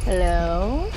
Hello?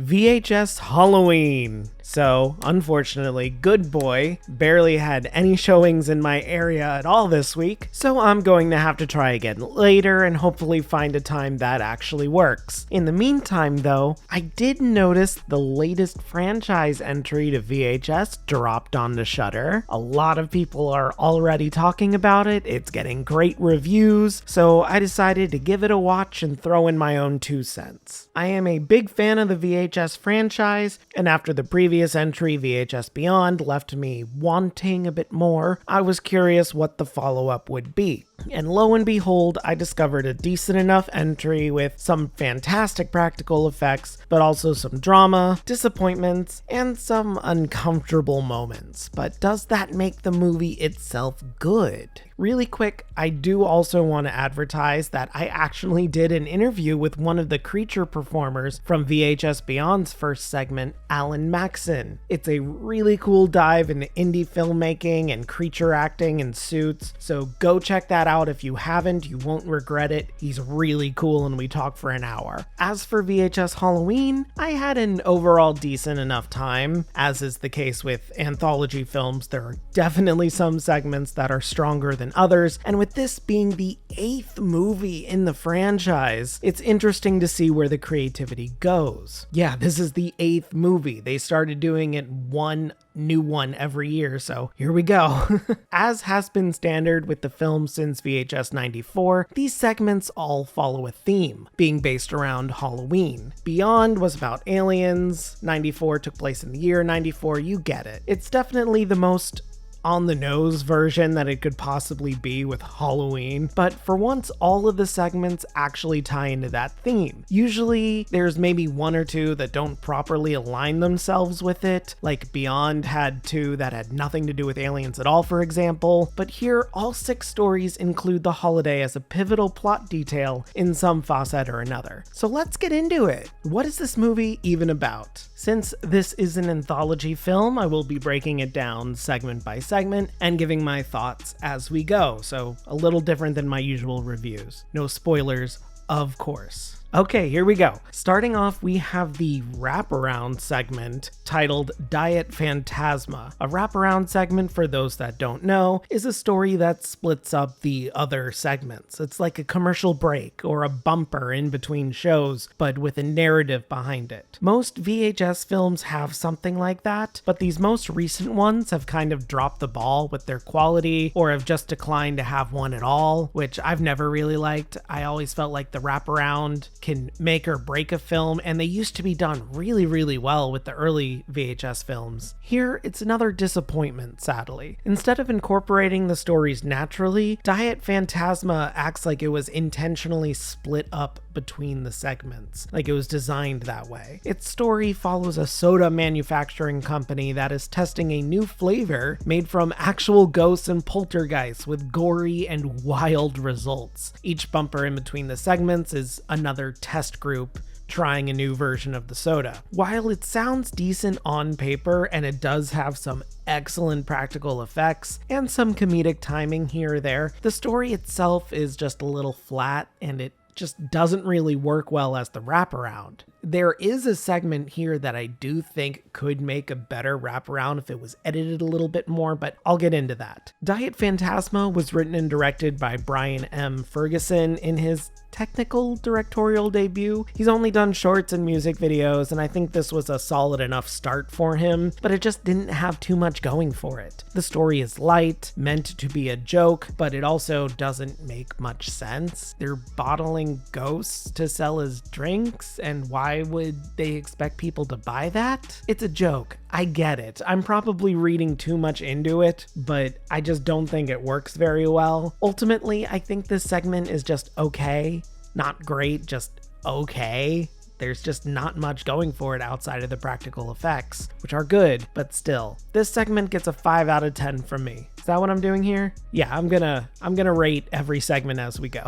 VHS Halloween. So, unfortunately, Good Boy barely had any showings in my area at all this week, so I'm going to have to try again later and hopefully find a time that actually works. In the meantime, though, I did notice the latest franchise entry to VHS dropped onto Shudder. A lot of people are already talking about it, it's getting great reviews, so I decided to give it a watch and throw in my own 2 cents. I am a big fan of the VHS franchise, and after the previous entry, VHS Beyond, left me wanting a bit more, I was curious what the follow-up would be. And lo and behold, I discovered a decent enough entry with some fantastic practical effects, but also some drama, disappointments, and some uncomfortable moments. But does that make the movie itself good? Really quick, I do also want to advertise that I actually did an interview with one of the creature performers from VHS Beyond's first segment, Alan Maxon. It's a really cool dive into indie filmmaking and creature acting and suits, so go check that out if you haven't, you won't regret it. He's really cool and we talked for an hour. As for VHS Halloween, I had an overall decent enough time. As is the case with anthology films, there are definitely some segments that are stronger than others, and with this being the 8th movie in the franchise, it's interesting to see where the creativity goes. Yeah, this is the 8th movie. They started doing it one new one every year, so here we go. As has been standard with the film since VHS 94, these segments all follow a theme, being based around Halloween. Beyond was about aliens, 94 took place in the year 94, you get it. It's definitely the most on-the-nose version that it could possibly be with Halloween, but for once all of the segments actually tie into that theme. Usually there's maybe 1 or 2 that don't properly align themselves with it, like Beyond had 2 that had nothing to do with aliens at all, for example, but here all 6 stories include the holiday as a pivotal plot detail in some facet or another. So let's get into it. What is this movie even about? Since this is an anthology film, I will be breaking it down segment by segment and giving my thoughts as we go, so a little different than my usual reviews. No spoilers, of course. Okay, here we go. Starting off, we have the wraparound segment titled Diet Phantasma. A wraparound segment, for those that don't know, is a story that splits up the other segments. It's like a commercial break or a bumper in between shows, but with a narrative behind it. Most VHS films have something like that, but these most recent ones have kind of dropped the ball with their quality or have just declined to have one at all, which I've never really liked. I always felt like the wraparound can make or break a film, and they used to be done really well with the early VHS films. Here, it's another disappointment, sadly. Instead of incorporating the stories naturally, Diet Phantasma acts like it was intentionally split up between the segments, like it was designed that way. Its story follows a soda manufacturing company that is testing a new flavor made from actual ghosts and poltergeists with gory and wild results. Each bumper in between the segments is another test group trying a new version of the soda. While it sounds decent on paper and it does have some excellent practical effects and some comedic timing here or there, the story itself is just a little flat and it just doesn't really work well as the wraparound. There is a segment here that I do think could make a better wraparound if it was edited a little bit more, but I'll get into that. Diet Phantasma was written and directed by Brian M. Ferguson in his technical directorial debut. He's only done shorts and music videos, and I think this was a solid enough start for him, but it just didn't have too much going for it. The story is light, meant to be a joke, but it also doesn't make much sense. They're bottling ghosts to sell as drinks, and why would they expect people to buy that? It's a joke. I get it. I'm probably reading too much into it, but I just don't think it works very well. Ultimately, I think this segment is just okay. Not great, just okay. There's just not much going for it outside of the practical effects, which are good, but still. This segment gets a 5 out of 10 from me. Is that what I'm doing here? Yeah, I'm gonna rate every segment as we go.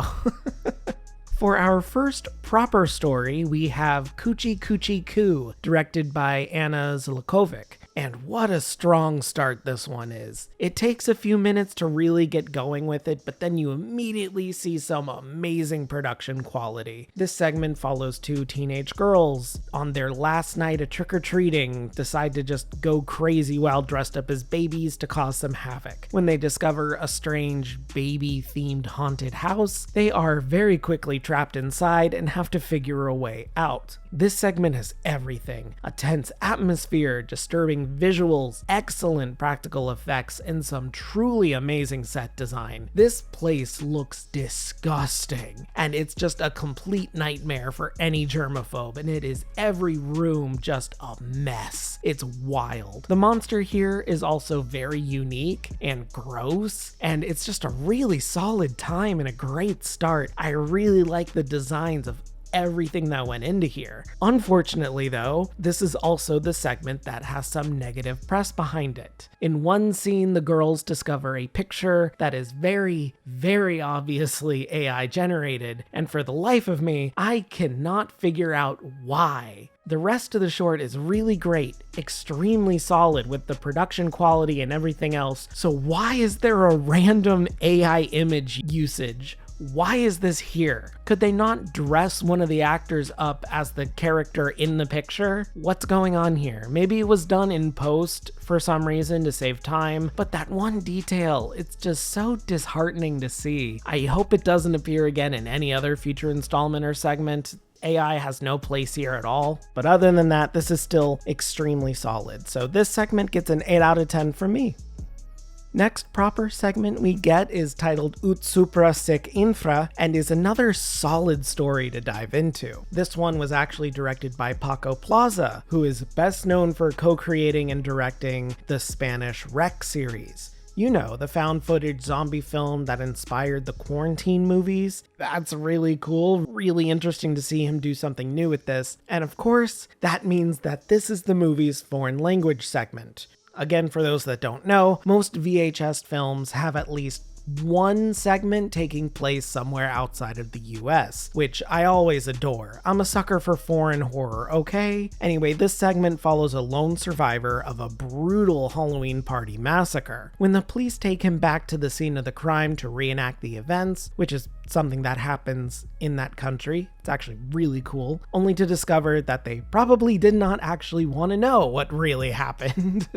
For our first proper story, we have Coochie Coochie Coo, directed by Anna Zlakovic. And what a strong start this one is. It takes a few minutes to really get going with it, but then you immediately see some amazing production quality. This segment follows 2 teenage girls on their last night of trick-or-treating, decide to just go crazy while dressed up as babies to cause some havoc. When they discover a strange baby-themed haunted house, they are very quickly trapped inside and have to figure a way out. This segment has everything: a tense atmosphere, disturbing visuals, excellent practical effects, and some truly amazing set design. This place looks disgusting, and it's just a complete nightmare for any germaphobe, and it is every room just a mess. It's wild. The monster here is also very unique and gross, and it's just a really solid time and a great start. I really like the designs of everything that went into here. Unfortunately though, this is also the segment that has some negative press behind it. In one scene, the girls discover a picture that is very, very obviously AI generated, and for the life of me, I cannot figure out why. The rest of the short is really great, extremely solid with the production quality and everything else, so why is there a random AI image usage? Why is this here? Could they not dress one of the actors up as the character in the picture? What's going on here? Maybe it was done in post for some reason to save time, but that one detail, it's just so disheartening to see. I hope it doesn't appear again in any other future installment or segment. AI has no place here at all, but other than that, this is still extremely solid. So this segment gets an 8 out of 10 from me. Next proper segment we get is titled Ut Supra Sic Infra and is another solid story to dive into. This one was actually directed by Paco Plaza, who is best known for co-creating and directing the Spanish Rec series. You know, the found footage zombie film that inspired the Quarantine movies. That's really cool, really interesting to see him do something new with this. And of course, that means that this is the movie's foreign language segment. Again, for those that don't know, most VHS films have at least one segment taking place somewhere outside of the US, which I always adore. I'm a sucker for foreign horror, okay? Anyway, this segment follows a lone survivor of a brutal Halloween party massacre. When the police take him back to the scene of the crime to reenact the events, which is something that happens in that country, it's actually really cool, only to discover that they probably did not actually want to know what really happened.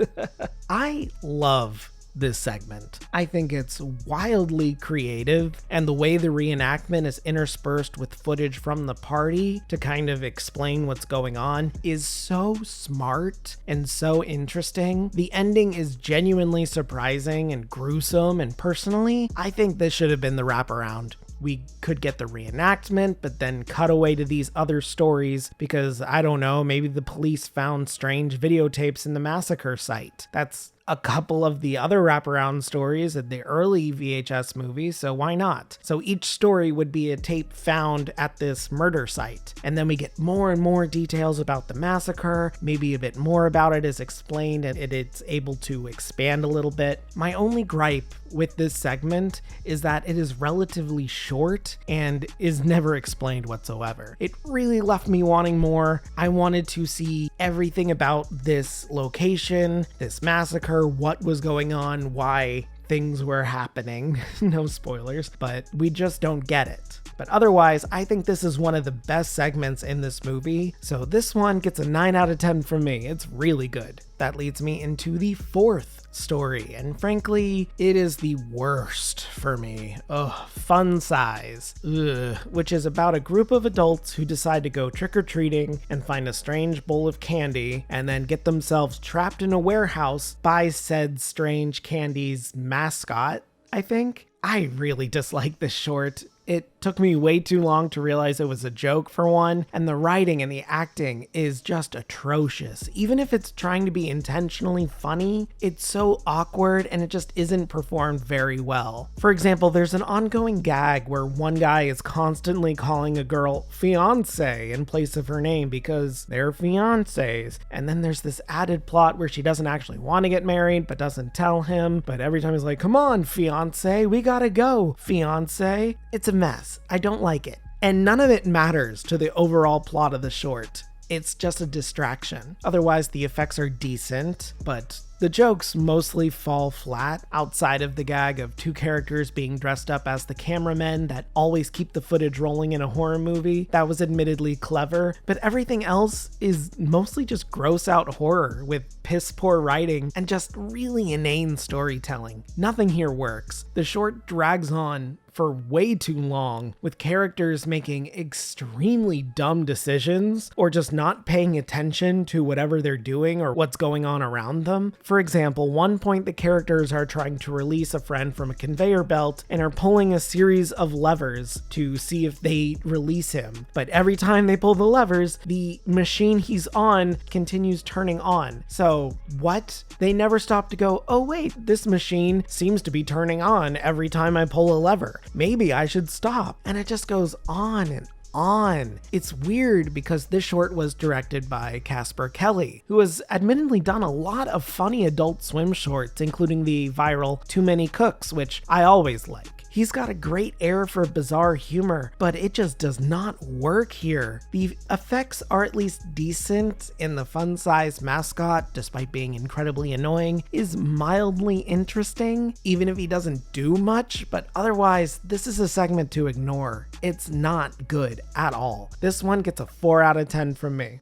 I love this segment. I think it's wildly creative, and the way the reenactment is interspersed with footage from the party to kind of explain what's going on is so smart and so interesting. The ending is genuinely surprising and gruesome, and personally, I think this should have been the wraparound. We could get the reenactment, but then cut away to these other stories because, I don't know, maybe the police found strange videotapes in the massacre site. That's a couple of the other wraparound stories in the early VHS movies, so why not? So each story would be a tape found at this murder site, and then we get more and more details about the massacre, maybe a bit more about it is explained and it's able to expand a little bit. My only gripe with this segment is that it is relatively short and is never explained whatsoever. It really left me wanting more. I wanted to see everything about this location, this massacre, what was going on, why things were happening. No spoilers, but we just don't get it. But otherwise, I think this is one of the best segments in this movie, so this one gets a 9 out of 10 from me. It's really good. That leads me into the fourth story, and frankly, it is the worst for me. Ugh, Fun Size. Ugh, which is about a group of adults who decide to go trick-or-treating and find a strange bowl of candy, and then get themselves trapped in a warehouse by said strange candy's mascot, I think. I really dislike this short. It took me way too long to realize it was a joke for one, and the writing and the acting is just atrocious. Even if it's trying to be intentionally funny, it's so awkward and it just isn't performed very well. For example, there's an ongoing gag where one guy is constantly calling a girl fiance in place of her name because they're fiancés, and then there's this added plot where she doesn't actually want to get married but doesn't tell him, but every time he's like, come on fiance, we gotta go fiance. It's a mess. I don't like it. And none of it matters to the overall plot of the short. It's just a distraction. Otherwise, the effects are decent, but the jokes mostly fall flat outside of the gag of two characters being dressed up as the cameramen that always keep the footage rolling in a horror movie. That was admittedly clever, but everything else is mostly just gross out horror with piss poor writing and just really inane storytelling. Nothing here works. The short drags on for way too long, with characters making extremely dumb decisions or just not paying attention to whatever they're doing or what's going on around them. For example, one point the characters are trying to release a friend from a conveyor belt and are pulling a series of levers to see if they release him. But every time they pull the levers, the machine he's on continues turning on. So what? They never stop to go, oh wait, this machine seems to be turning on every time I pull a lever. Maybe I should stop. And it just goes on and on. It's weird because this short was directed by Casper Kelly, who has admittedly done a lot of funny Adult Swim shorts, including the viral Too Many Cooks, which I always like. He's got a great air for bizarre humor, but it just does not work here. The effects are at least decent, and the fun-sized mascot, despite being incredibly annoying, is mildly interesting, even if he doesn't do much, but otherwise, this is a segment to ignore. It's not good at all. This one gets a 4 out of 10 from me.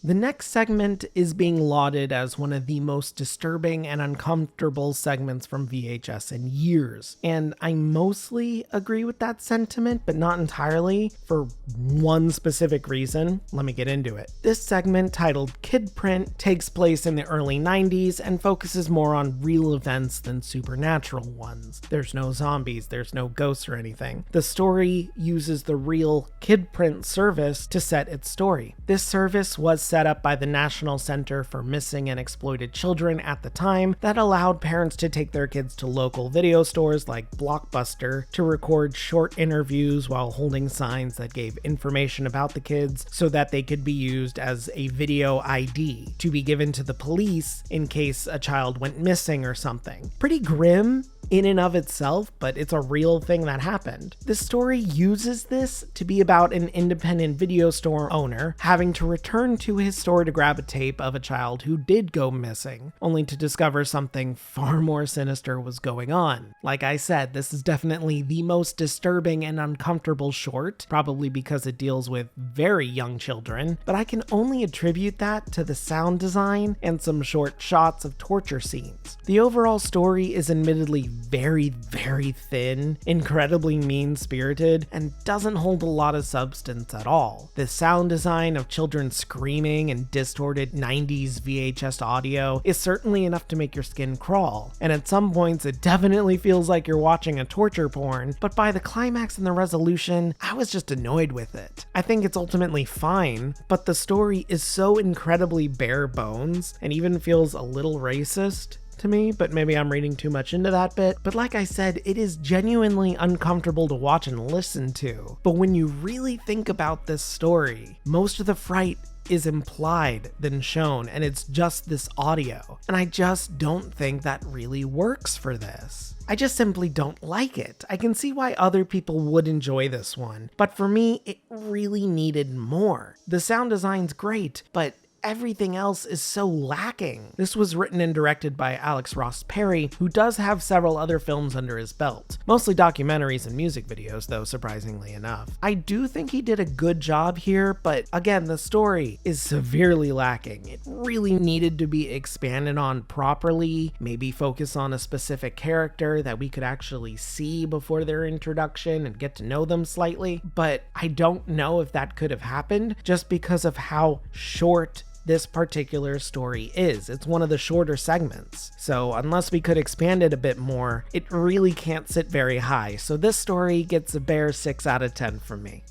The next segment is being lauded as one of the most disturbing and uncomfortable segments from VHS in years, and I mostly agree with that sentiment, but not entirely, for one specific reason. Let me get into it. This segment, titled Kid Print, takes place in the early 90s and focuses more on real events than supernatural ones. There's no zombies, there's no ghosts or anything. The story uses the real Kid Print service to set its story. This service was set up by the National Center for Missing and Exploited Children at the time that allowed parents to take their kids to local video stores like Blockbuster to record short interviews while holding signs that gave information about the kids so that they could be used as a video ID to be given to the police in case a child went missing or something. Pretty grim in and of itself, but it's a real thing that happened. The story uses this to be about an independent video store owner having to return to his store to grab a tape of a child who did go missing, only to discover something far more sinister was going on. Like I said, this is definitely the most disturbing and uncomfortable short, probably because it deals with very young children, but I can only attribute that to the sound design and some short shots of torture scenes. The overall story is admittedly very, very thin, incredibly mean-spirited, and doesn't hold a lot of substance at all. The sound design of children screaming and distorted 90s VHS audio is certainly enough to make your skin crawl, and at some points it definitely feels like you're watching a torture porn, but by the climax and the resolution, I was just annoyed with it. I think it's ultimately fine, but the story is so incredibly bare bones, and even feels a little racist to me, but maybe I'm reading too much into that bit. But like I said, it is genuinely uncomfortable to watch and listen to. But when you really think about this story, most of the fright is implied than shown, and it's just this audio. And I just don't think that really works for this. I just simply don't like it. I can see why other people would enjoy this one, but for me, it really needed more. The sound design's great, but everything else is so lacking. This was written and directed by Alex Ross Perry, who does have several other films under his belt. Mostly documentaries and music videos, though, surprisingly enough. I do think he did a good job here, but again, the story is severely lacking. It really needed to be expanded on properly, maybe focus on a specific character that we could actually see before their introduction and get to know them slightly, but I don't know if that could have happened just because of how short this particular story is. It's one of the shorter segments. So unless we could expand it a bit more, it really can't sit very high. So this story gets a bare 6 out of 10 from me.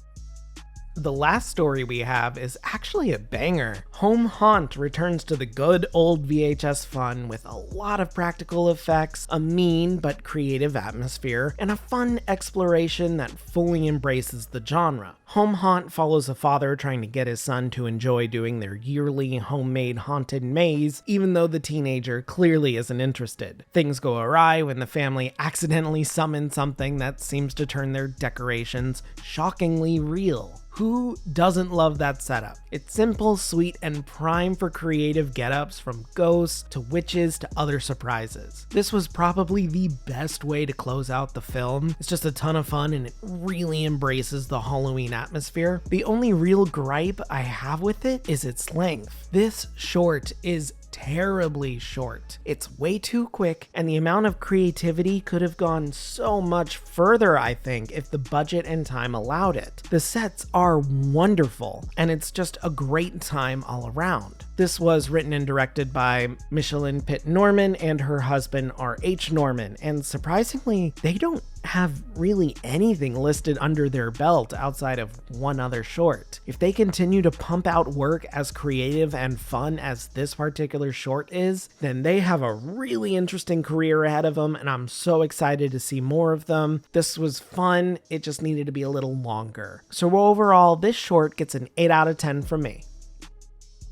The last story we have is actually a banger. Home Haunt returns to the good old VHS fun with a lot of practical effects, a mean but creative atmosphere, and a fun exploration that fully embraces the genre. Home Haunt follows a father trying to get his son to enjoy doing their yearly homemade haunted maze, even though the teenager clearly isn't interested. Things go awry when the family accidentally summons something that seems to turn their decorations shockingly real. Who doesn't love that setup? It's simple, sweet, and prime for creative get-ups from ghosts to witches to other surprises. This was probably the best way to close out the film. It's just a ton of fun and it really embraces the Halloween atmosphere. The only real gripe I have with it is its length. This short is terribly short. It's way too quick, and the amount of creativity could have gone so much further, I think, if the budget and time allowed it. The sets are wonderful, and it's just a great time all around. This was written and directed by Michelin Pitt-Norman and her husband R.H. Norman, and surprisingly, they don't have really anything listed under their belt outside of one other short. If they continue to pump out work as creative and fun as this particular short is, then they have a really interesting career ahead of them, and I'm so excited to see more of them. This was fun, it just needed to be a little longer. So overall, this short gets an 8 out of 10 from me.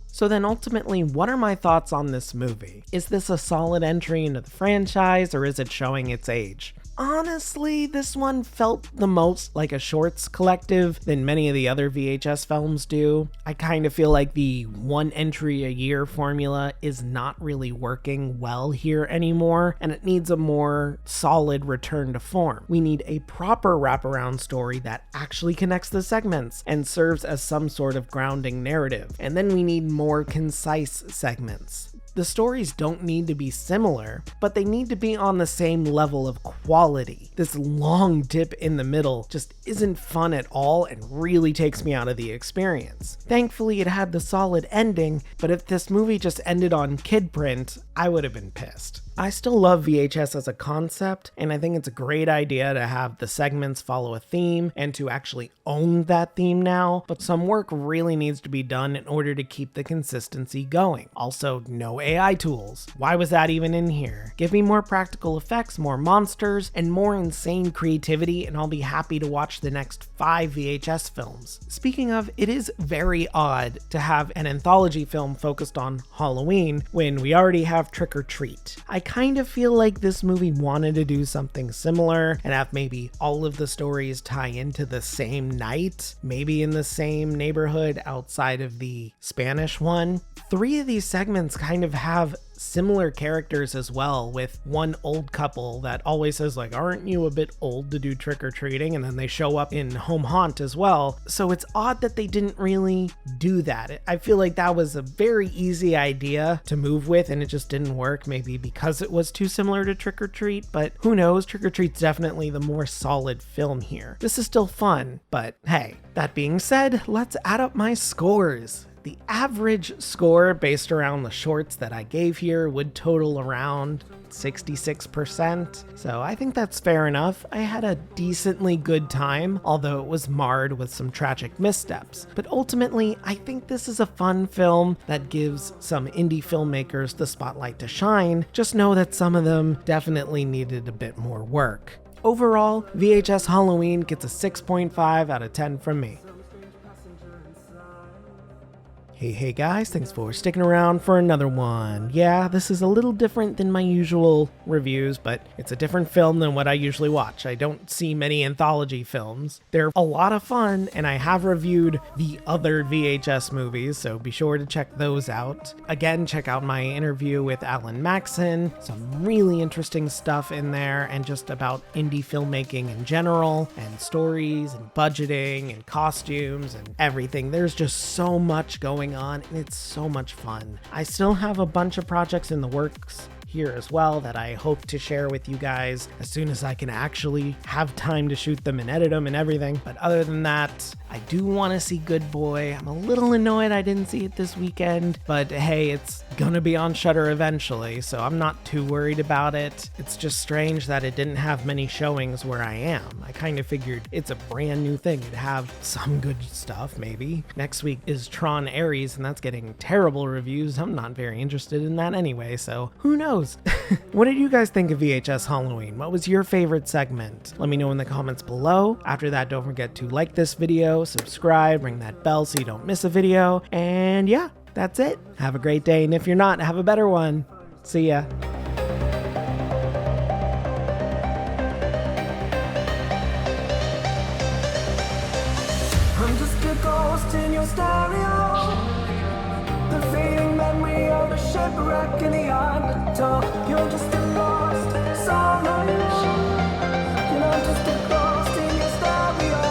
So then ultimately, what are my thoughts on this movie? Is this a solid entry into the franchise, or is it showing its age? Honestly, this one felt the most like a shorts collective than many of the other VHS films do. I kind of feel like the one entry a year formula is not really working well here anymore, and it needs a more solid return to form. We need a proper wraparound story that actually connects the segments and serves as some sort of grounding narrative. And then we need more concise segments. The stories don't need to be similar, but they need to be on the same level of quality. This long dip in the middle just isn't fun at all and really takes me out of the experience. Thankfully, it had the solid ending, but if this movie just ended on kid print, I would have been pissed. I still love VHS as a concept, and I think it's a great idea to have the segments follow a theme and to actually own that theme now, but some work really needs to be done in order to keep the consistency going. Also, no AI tools. Why was that even in here? Give me more practical effects, more monsters, and more insane creativity, and I'll be happy to watch the next 5 VHS films. Speaking of, it is very odd to have an anthology film focused on Halloween when we already have Trick or Treat. I kind of feel like this movie wanted to do something similar and have maybe all of the stories tie into the same night, maybe in the same neighborhood outside of the Spanish one. 3 of these segments kind of have similar characters as well, with one old couple that always says like, aren't you a bit old to do trick-or-treating? And then they show up in Home Haunt as well. So it's odd that they didn't really do that. I feel like that was a very easy idea to move with and it just didn't work, maybe because it was too similar to Trick-or-Treat, but who knows? Trick-or-Treat's definitely the more solid film here. This is still fun, but hey, that being said, let's add up my scores. The average score based around the shorts that I gave here would total around 66%, so I think that's fair enough. I had a decently good time, although it was marred with some tragic missteps. But ultimately, I think this is a fun film that gives some indie filmmakers the spotlight to shine. Just know that some of them definitely needed a bit more work. Overall, VHS Halloween gets a 6.5 out of 10 from me. Hey guys, thanks for sticking around for another one. Yeah, this is a little different than my usual reviews, but it's a different film than what I usually watch. I don't see many anthology films. They're a lot of fun, and I have reviewed the other VHS movies, so be sure to check those out. Again, check out my interview with Alan Maxon, some really interesting stuff in there, and just about indie filmmaking in general, and stories, and budgeting, and costumes, and everything. There's just so much going on, and it's so much fun. I still have a bunch of projects in the works here as well that I hope to share with you guys as soon as I can actually have time to shoot them and edit them and everything. But other than that, I do want to see Good Boy. I'm a little annoyed I didn't see it this weekend, but hey, it's gonna be on Shudder eventually, so I'm not too worried about it. It's just strange that it didn't have many showings where I am. I kind of figured it's a brand new thing. It'd have some good stuff, maybe. Next week is Tron Ares, and that's getting terrible reviews. I'm not very interested in that anyway, so who knows? What did you guys think of VHS Halloween? What was your favorite segment? Let me know in the comments below. After that, don't forget to like this video, subscribe, ring that bell so you don't miss a video, and yeah, that's it. Have a great day, and if you're not, have a better one. See ya. I'm just a ghost in your stereo, the fading memory of a shipwreck in the undertow. You're just a lost summer, and I'm just a ghost in your stereo.